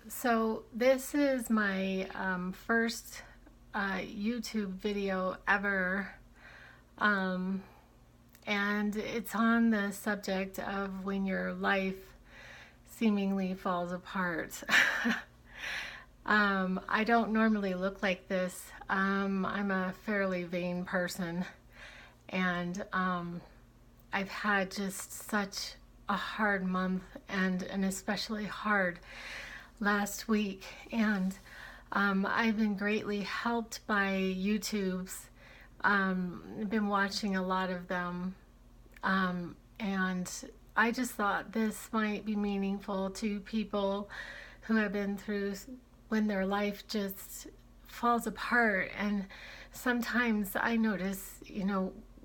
So this is my first YouTube video ever, um, and it's on the subject of when your life seemingly falls apart. I don't normally look like this. I'm a fairly vain person, and I've had just such a hard month and an especially hard last week. And I've been greatly helped by YouTube's. I've been watching a lot of them. And I just thought this might be meaningful to people who have been through when their life just falls apart. And sometimes I notice,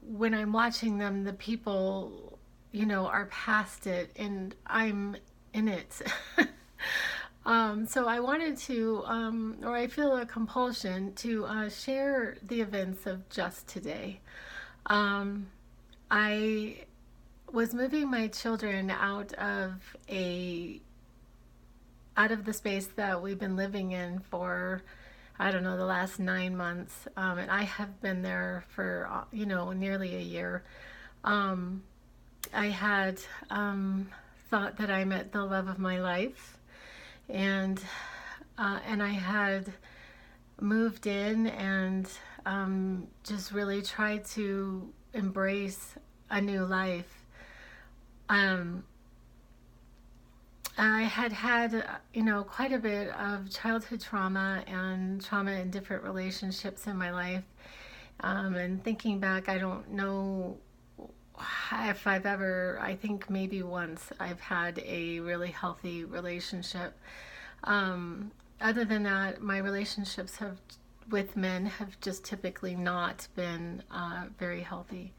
when I'm watching them, the people, are past it and I'm in it. So I wanted to, or I feel a compulsion to share the events of just today. Um, I was moving my children out of the space that we've been living in for, I don't know, the last 9 months, and I have been there for nearly a year. Um, I had thought that I met the love of my life, and I had moved in and just really tried to embrace a new life. Um, I had quite a bit of childhood trauma and trauma in different relationships in my life. And thinking back, I don't know if I think maybe once I've had a really healthy relationship. Other than that, my relationships with men have just typically not been very healthy.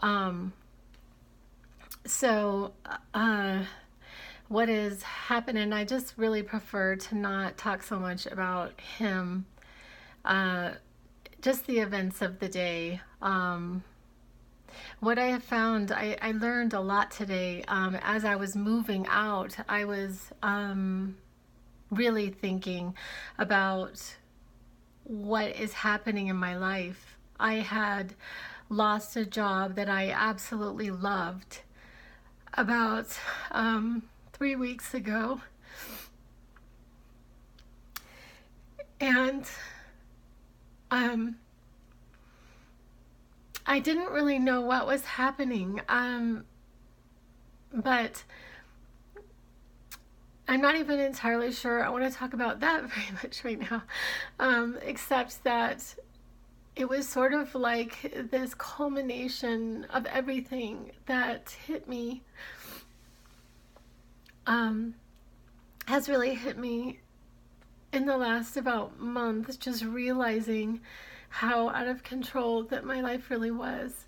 Um, so, what is happening, I just really prefer to not talk so much about him, uh, just the events of the day. What I have found, I learned a lot today. As I was moving out, I was really thinking about what is happening in my life. I had lost a job that I absolutely loved about 3 weeks ago. And um, I didn't really know what was happening. But I'm not even entirely sure I want to talk about that very much right now, except that it was sort of like this culmination of everything that hit me, um, has really hit me in the last about month, just realizing how out of control that my life really was.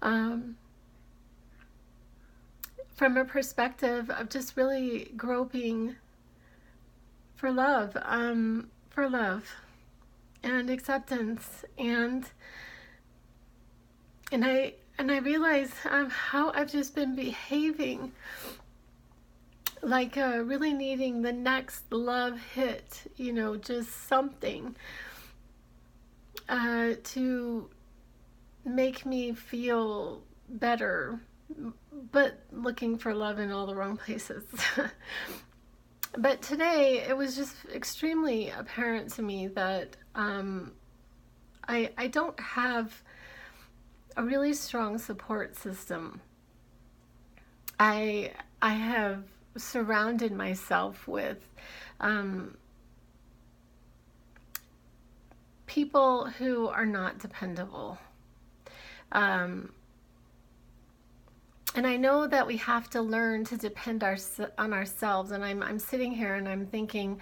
Um, from a perspective of just really groping for love and acceptance, and I realize how I've just been behaving like really needing the next love hit, just something to make me feel better, but looking for love in all the wrong places. But today it was just extremely apparent to me that I don't have a really strong support system. I have surrounded myself with um, people who are not dependable. Um, and I know that we have to learn to depend on ourselves. And I'm sitting here and I'm thinking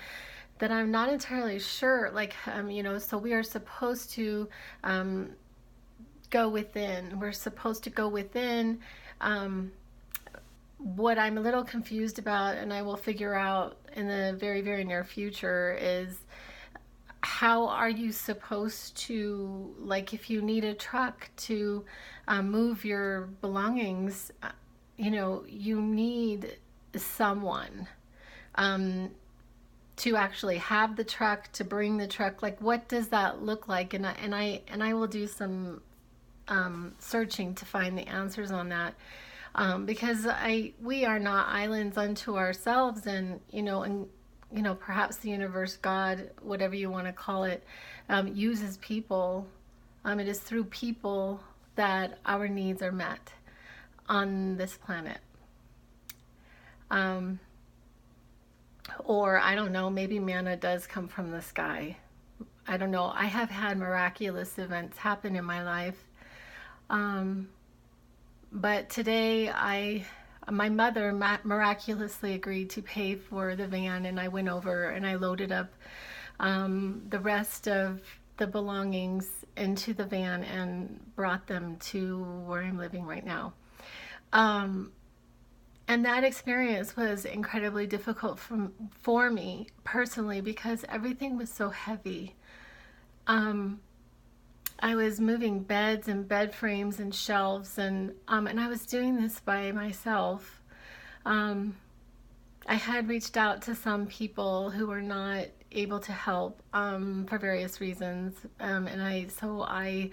that I'm not entirely sure. Like, so we are supposed to go within. We're supposed to go within. What I'm a little confused about, and I will figure out in the very, very near future, is how are you supposed to, like, if you need a truck to move your belongings, you need someone. Um, to actually have the truck, to bring the truck. Like, what does that look like? And I will do some searching to find the answers on that, because we are not islands unto ourselves, and perhaps the universe, God, whatever you want to call it, uses people. It is through people that our needs are met on this planet. Or I don't know, maybe manna does come from the sky. I don't know. I have had miraculous events happen in my life. But today my mother miraculously agreed to pay for the van, and I went over and I loaded up the rest of the belongings into the van and brought them to where I'm living right now. And that experience was incredibly difficult for me personally, because everything was so heavy. I was moving beds and bed frames and shelves, and I was doing this by myself. I had reached out to some people who were not able to help for various reasons, so I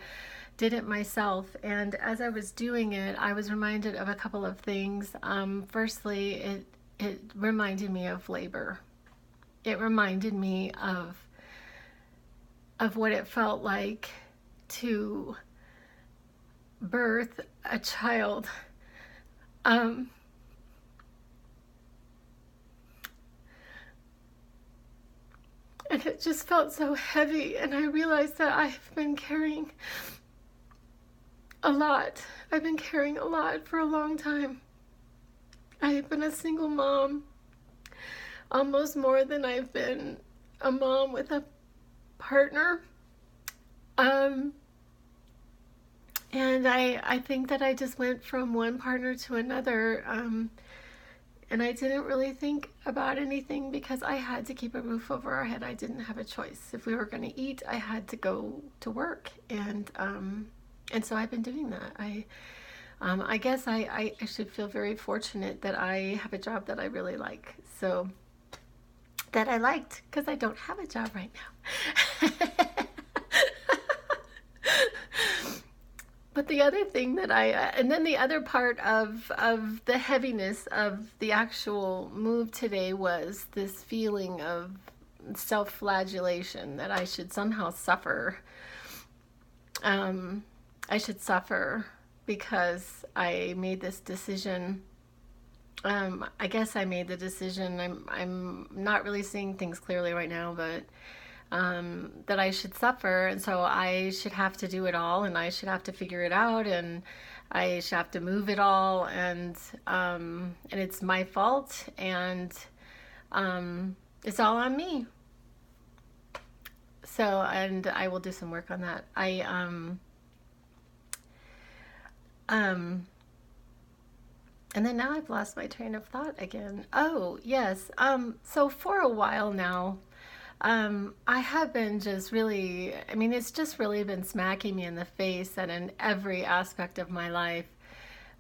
did it myself. And as I was doing it, I was reminded of a couple of things. Firstly, it reminded me of labor. It reminded me of what it felt like to birth a child. And it just felt so heavy, and I realized that I've been carrying a lot. I've been carrying a lot for a long time. I've been a single mom almost more than I've been a mom with a partner. And I think that I just went from one partner to another, and I didn't really think about anything because I had to keep a roof over our head. I didn't have a choice. If we were going to eat, I had to go to work, and so I've been doing that. I guess I should feel very fortunate that I have a job that I really like. So that I liked, because I don't have a job right now. But the other thing that and then the other part of the heaviness of the actual move today was this feeling of self-flagellation, that I should somehow suffer. I should suffer because I made this decision. I guess I made the decision. I'm not really seeing things clearly right now, but that I should suffer, and so I should have to do it all, and I should have to figure it out, and I should have to move it all, and it's my fault, and it's all on me. So, and I will do some work on that. And then now I've lost my train of thought again. Oh, yes. So for a while now, I have been just really, it's just really been smacking me in the face that in every aspect of my life,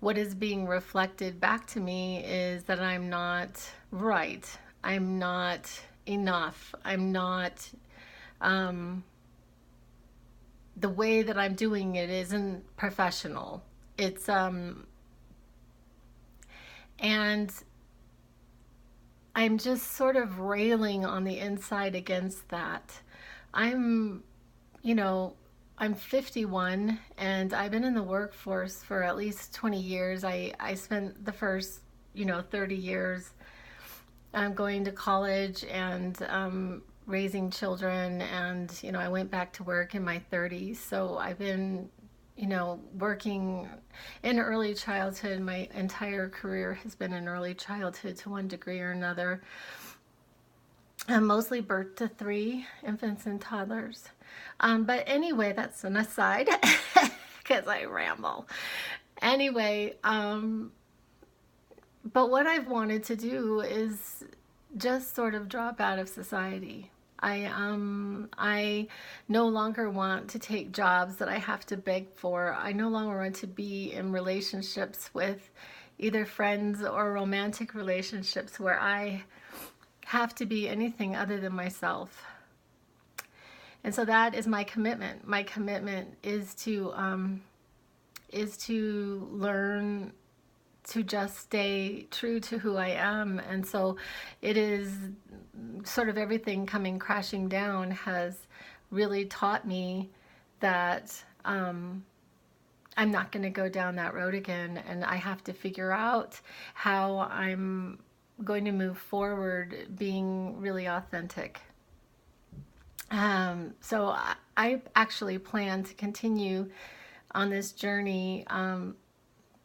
what is being reflected back to me is that I'm not right. I'm not enough. I'm not, the way that I'm doing it isn't professional. It's, and I'm just sort of railing on the inside against that. I'm 51, and I've been in the workforce for at least 20 years. I spent the first, 30 years going to college and raising children, and, I went back to work in my 30s. So I've been, working in early childhood. My entire career has been in early childhood to one degree or another. Mostly birth to 3 infants and toddlers. But anyway, that's an aside because I ramble. Anyway, but what I've wanted to do is just sort of drop out of society. I no longer want to take jobs that I have to beg for. I no longer want to be in relationships with either friends or romantic relationships where I have to be anything other than myself. And so that is my commitment. My commitment is to learn to just stay true to who I am. And so it is sort of everything coming crashing down has really taught me that I'm not going to go down that road again, and I have to figure out how I'm going to move forward being really authentic. So I actually plan to continue on this journey,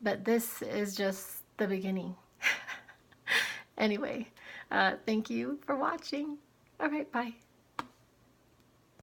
but this is just the beginning. Anyway, thank you for watching. All right, bye.